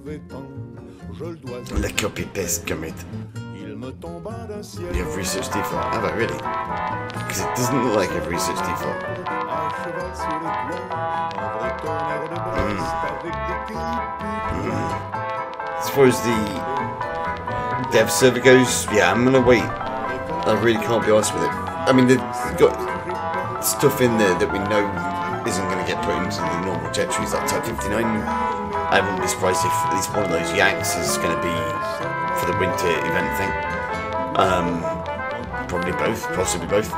Le copy-paste commit. You have research default. Have I really? Because it doesn't look like I have research default. As far as the dev server goes, yeah, I'm gonna wait. I really can't be honest with it. I mean, they've got stuff in there that we know isn't going to get put into the normal jet trees like Type 59. I wouldn't be surprised if at least one of those yanks is going to be for the winter event thing. Probably both, possibly both.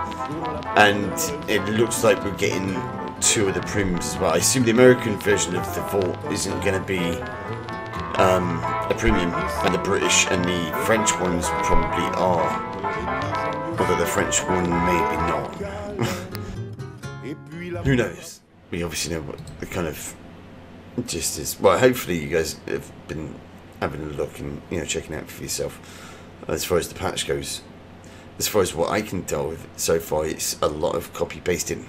And it looks like we're getting 2 of the prims as well. I assume the American version of the Vault isn't going to be a premium, and the British and the French ones probably are. Although the French one maybe not. Who knows? We obviously know what the kind of gist is. Well, hopefully you guys have been having a look and, you know, checking out for yourself as far as the patch goes. As far as what I can tell with it so far, it's a lot of copy pasting.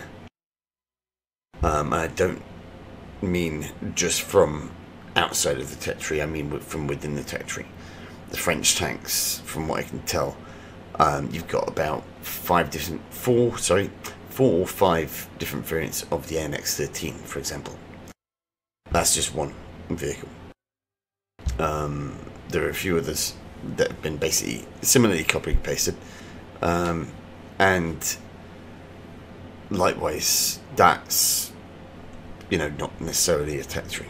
I don't mean just from outside of the tech tree, I mean from within the tech tree. The French tanks, from what I can tell, you've got about 4 or 5 different variants of the NX-13, for example. That's just one vehicle. There are a few others that have been basically similarly copy pasted, and likewise, that's, you know, not necessarily a tech tree.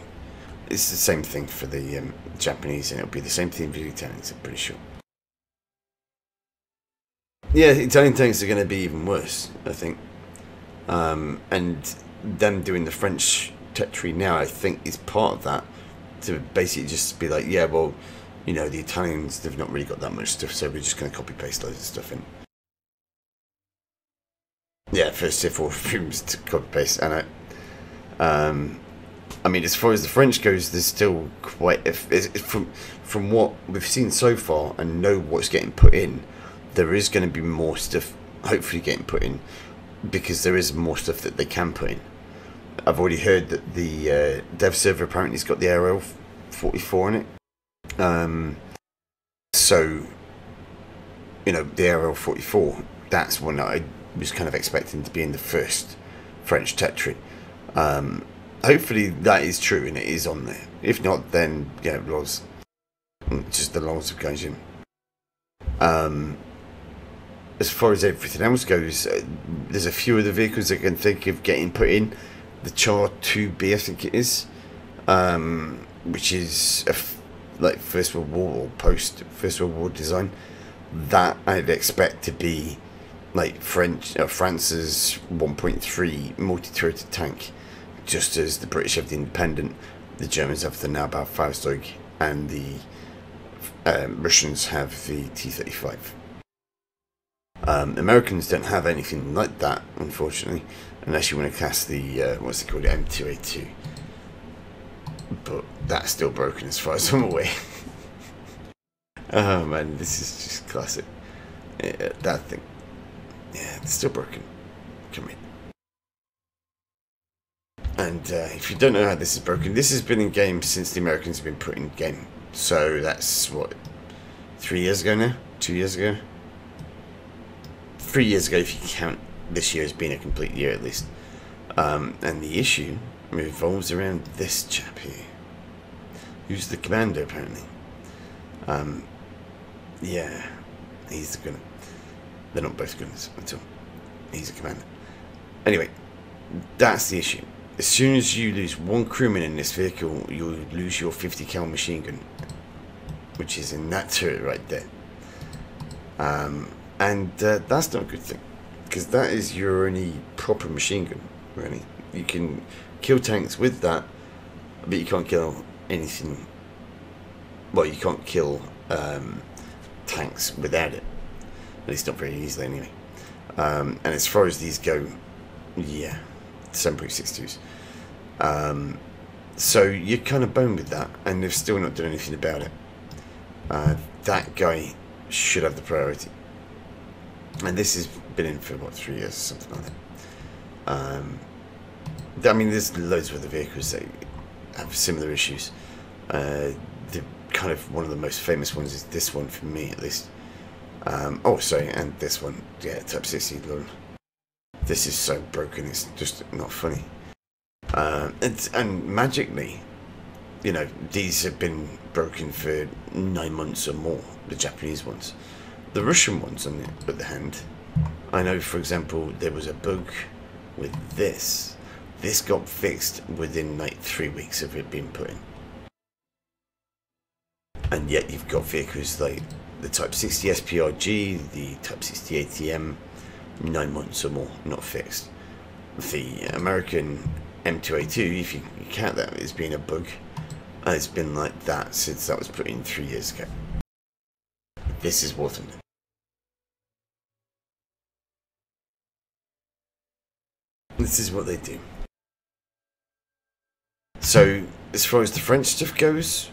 It's the same thing for the Japanese, and it'll be the same thing for the Italians, I'm pretty sure. Yeah, Italian tanks are going to be even worse, I think. And them doing the French tech tree now, I think, is part of that. To basically just be like, yeah, well, you know, the Italians, they've not really got that much stuff, so we're just going to copy-paste loads of stuff in. Yeah, first Civ 4 films to copy-paste, and I mean, as far as the French goes, there's still quite... From what we've seen so far and know what's getting put in, there is going to be more stuff hopefully getting put in, because there is more stuff that they can put in. I've already heard that the dev server apparently has got the ARL 44 in it. So, you know, the ARL 44, that's one that I was kind of expecting to be in the first French tech tree. Hopefully that is true and it is on there. If not, then, yeah, it was. Just the laws of Gaijined. As far as everything else goes, there's a few of the vehicles I can think of getting put in. The Char 2B, I think it is, which is like First World War or post First World War design. That I'd expect to be like France's 1.3 multi-turreted tank, just as the British have the Independent, the Germans have the Neubau Faustzeug, and the Russians have the T-35. Americans don't have anything like that, unfortunately, unless you want to cast the, what's it called, M2A2. But that's still broken as far as I'm aware. Oh man, this is just classic. That thing. Yeah, it's still broken. Come in. And if you don't know how this is broken, this has been in game since the Americans have been put in game. So that's, what, 3 years ago now? 2 years ago? 3 years ago if you count this year as being a complete year at least. And the issue revolves around this chap here, who's the commander apparently. Yeah, he's the gunner. They're not both gunners at all. He's a commander. Anyway, that's the issue. As soon as you lose one crewman in this vehicle, you'll lose your 50 cal machine gun, which is in that turret right there. And that's not a good thing, because that is your only proper machine gun, really. You can kill tanks with that, but you can't kill anything. Well, you can't kill tanks without it. At least not very easily, anyway. And as far as these go, yeah, 7.62s. So you're kind of boned with that, and they've still not done anything about it. That guy should have the priority. And this has been in for, what, 3 years, something like that. I mean, there's loads of other vehicles that have similar issues. kind of one of the most famous ones is this one for me, at least. Oh, sorry, and this one, yeah, Type 60. This is so broken, it's just not funny. And magically, you know, these have been broken for 9 months or more, the Japanese ones. The Russian ones, on the other hand, I know, for example, there was a bug with this. This got fixed within like 3 weeks of it being put in. And yet you've got vehicles like the Type 60 SPRG, the Type 60 ATM, 9 months or more, not fixed. The American M2A2, if you count that as being a bug, it's been like that since that was put in 3 years ago. This is Waterman. This is what they do. So, as far as the French stuff goes,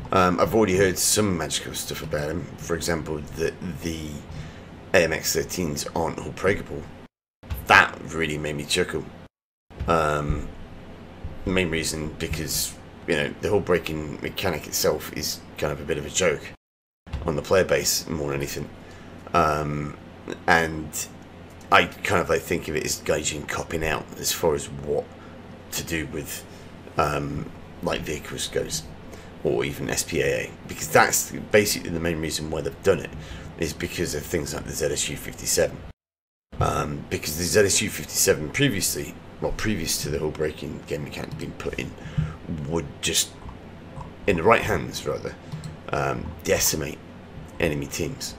I've already heard some magical stuff about them. For example, that the AMX-13s aren't hull breakable. That really made me chuckle. The main reason because, you know, the hull breaking mechanic itself is kind of a bit of a joke on the player base more than anything. And I kind of like think of it as Gaijined copping out as far as what to do with light vehicles goes, or even SPAA, because that's basically the main reason why they've done it, is because of things like the ZSU-57. Because the ZSU-57 previously, well, previous to the hull breaking game mechanic being put in, would just, in the right hands rather, decimate enemy teams.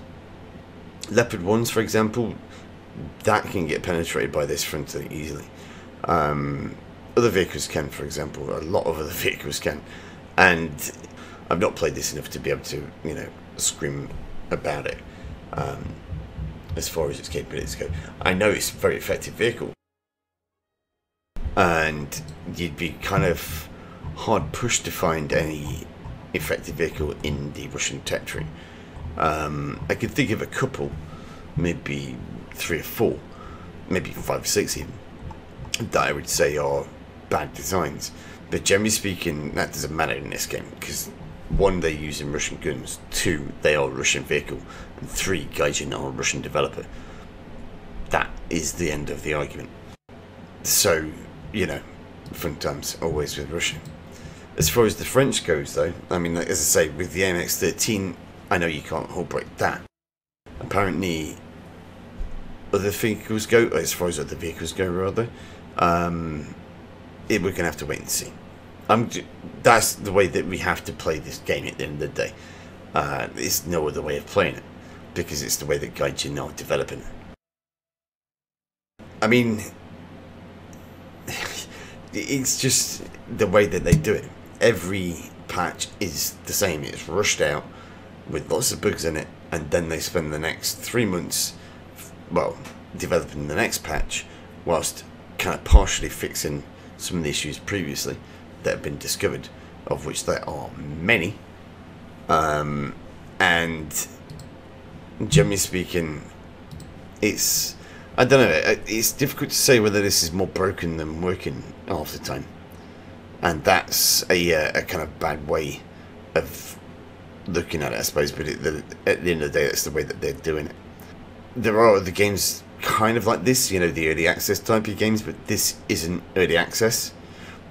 Leopard 1s, for example, that can get penetrated by this frontally easily. Other vehicles can, for example, a lot of other vehicles can, and I've not played this enough to be able to, you know, scream about it as far as its capabilities go. I know it's a very effective vehicle, and you'd be kind of hard pushed to find any effective vehicle in the Russian territory. I could think of a couple, maybe 3 or 4, maybe 5 or 6 even, that I would say are bad designs. But generally speaking, that doesn't matter in this game, because 1, they're using Russian guns, 2, they are a Russian vehicle, and 3, Gaijin are a Russian developer. That is the end of the argument. So, you know, fun times always with Russia. As far as the French goes, though, I mean, as I say, with the AMX-13, I know you can't hull break that. Apparently, other vehicles go, as far as other vehicles go, rather, we're going to have to wait and see. That's the way that we have to play this game at the end of the day. There's no other way of playing it, because it's the way that Gaijin are developing it. I mean, it's just the way that they do it. Every patch is the same. It's rushed out with lots of bugs in it, and then they spend the next 3 months, well, developing the next patch, whilst kind of partially fixing some of the issues previously that have been discovered, of which there are many. And generally speaking, it's, I don't know, it's difficult to say whether this is more broken than working half the time, and that's a kind of bad way of looking at it, I suppose. But at the end of the day, that's the way that they're doing it. There are other games kind of like this, you know, the early access type of games, but this isn't early access.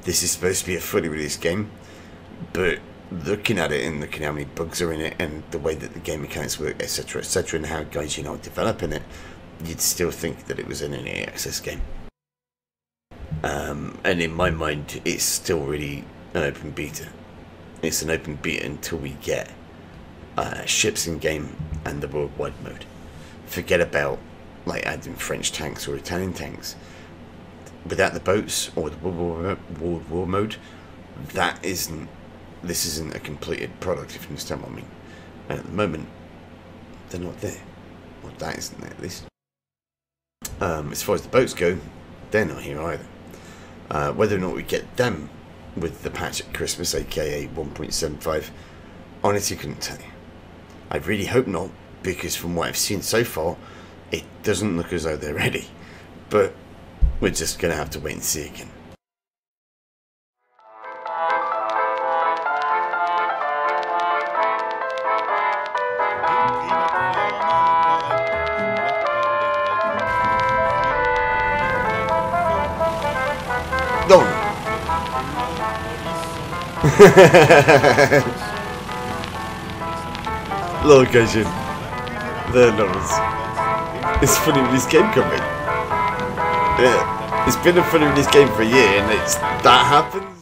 This is supposed to be a fully released game, but looking at it and looking at how many bugs are in it and the way that the game mechanics work, etc., etc., and how Gaijin are developing it, you'd still think that it was an early access game. And in my mind, it's still really an open beta. It's an open beta until we get ships in game and the worldwide mode. Forget about like adding French tanks or Italian tanks. Without the boats or the World War mode, this isn't a completed product, if you understand what I mean. And at the moment, they're not there. Well, that isn't there, at least. As far as the boats go, they're not here either. Whether or not we get them with the patch at Christmas, aka 1.75, honestly couldn't tell you. I really hope not, because from what I've seen so far, it doesn't look as though they're ready. But we're just going to have to wait and see again. No. Look, Gaijined. There knows. It's funny with this game coming. Yeah. It's been a funny with this game for a year, and that happens.